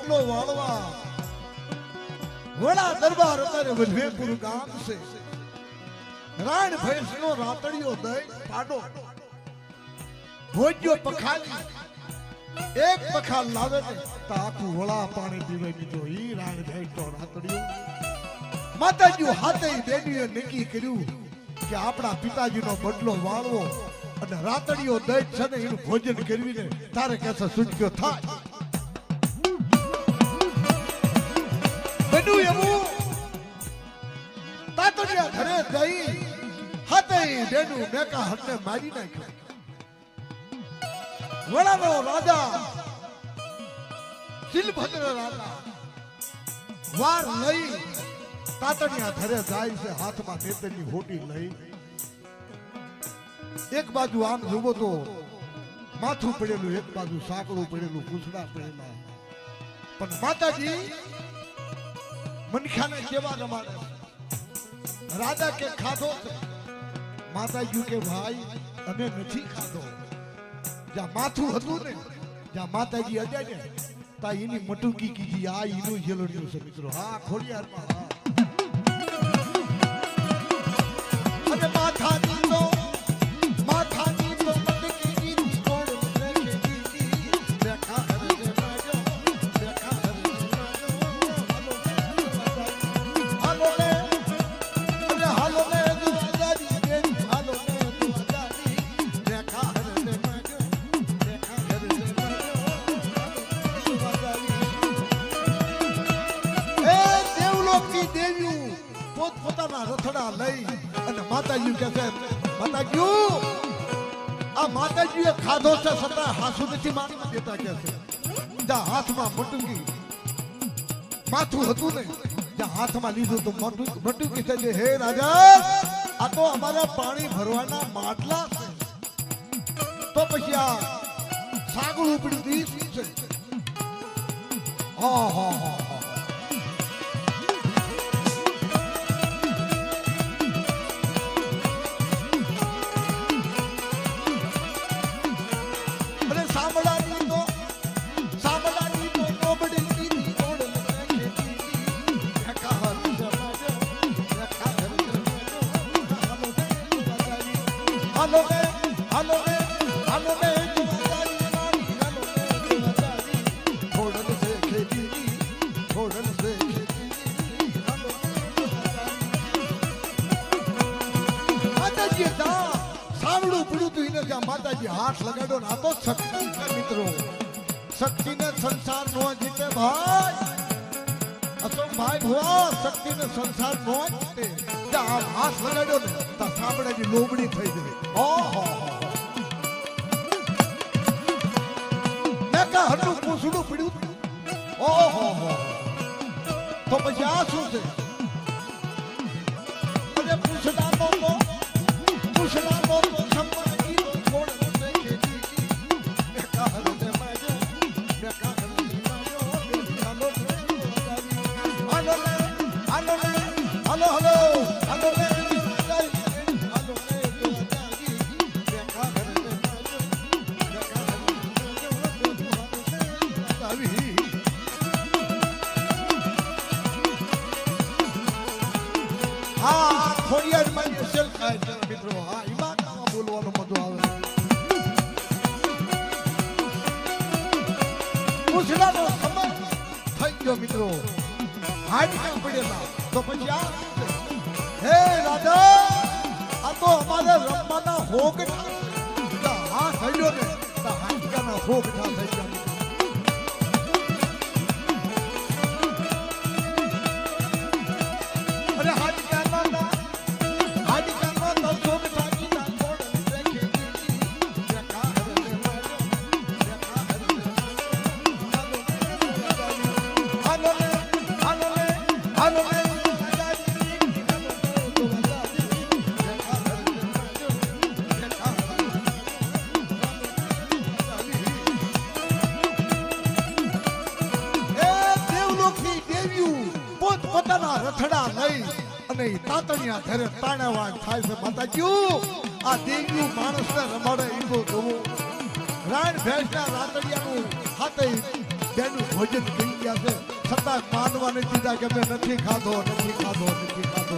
બદલો વાળવા વડા દરબાર અત્યારે વજવેપુર ગામ છે. રાણ ભેંસનો રાતડીયો દઈ પાડો ભોજ્યો પખાલી એક પખાલ લાવે ને તો આખું વડા પાણી પીવે. બીજો ઈ રાણ ભેંસનો રાતડીયો માતાજી હાથે બેનીએ નક્કી કર્યું કે આપણા પિતાજીનો બદલો વાળવો અને રાતડીયો દઈ છે ને એનું ભોજન કરવીને તારે કેસે સુટક્યો થાય. બન્યું એવું તાતડિયા ઘરે જઈ હાથે બેનું મેકા હરને મારી નાખ્યો. વડાનો રાજા શિલભદ્ર રાજા વાર લઈ તાતડિયા ઘરે જાય છે. હાથમાં નેતરની હોટી લઈ એક બાજુ આમ જુઓ તો માથું પડેલું, એક બાજુ સાંકડું પડેલું, પૂછડા પડેલા. પણ માતાજી મનખાને કેવા રમાડે. રાજા કે ખાધો છે? માતાજી કે ભાઈ અમે નથી ખાધો. જ્યાં માથું હતું ને જ્યાં માતાજી અડ્યા ને તા એની મટુકી કીધી આ એનું જેલણ્યું છે મિત્રો. હા ખોડિયારમાં હા. અને માથાની તો મટકી કીધી કોણ દેખે દીધી દેખા હરે માજો દેખા હરે હાલો લે અરે હાલો લે દુવાદારી દેવી હાલો લે દુવાદારી દેખા હરે માજો દેખા હરે માજો. એ દેવલોકની દેવીઓ પોતપોતાના રથડા લઈ અને માતાજી કહે છે માતાજી આ માતાજીએ ખાધો છે છતાં હાસુ નથી માનવા દેતા કે છે. જ્યાં હાથમાં મટુકી માથું હતું ને જ્યાં હાથમાં લીધું તો મટુકી છે. હે રાજા આ તો અમારા પાણી ભરવાના માટલા છે. તો પછી આ સાગડું ઉપડી દીધી છે. હા હા હા માતાજી હાથ લગાડો ને આ તો શક્તિ છે મિત્રો. શક્તિને સંસાર નો જીતે ભાઈ. અશોકભાઈ ભુવા શક્તિને સંસાર નો જીતે. ત્યાં હાથ લગાડ્યો ને ત્યાં સાંભળાની લોબડી થઈ ગઈ. ઓહો મેકા હરનું પૂછડું પડ્યું. ઓહો તો પછી આ શું છે? અને પૂછડાનો તો મિત્રો. હા ઈમાનમાં બોલવાનું બધું આવે. પૂછડાનો સમય થઈ ગયો મિત્રો. હાડકા પડેલા તો પછી આ હે રાજા આ તો અમારે રમવાના હોગ હા થયો ને હાડકાના હોગ ના થઈ ગયા. રથડા લઈ અને તાતણિયા ઘરે તાણાવાણ થાય છે. માતાજી આ દેવીઓ માણસને રમાડે એ તો જોવો. રાણ ભેંસના રાતડિયાનું હાથે બેનું ભોજન કહી ગયા છે છતાં માનવા નથી દીધા કે મેં નથી ખાધો નથી ખાધો નથી ખાધો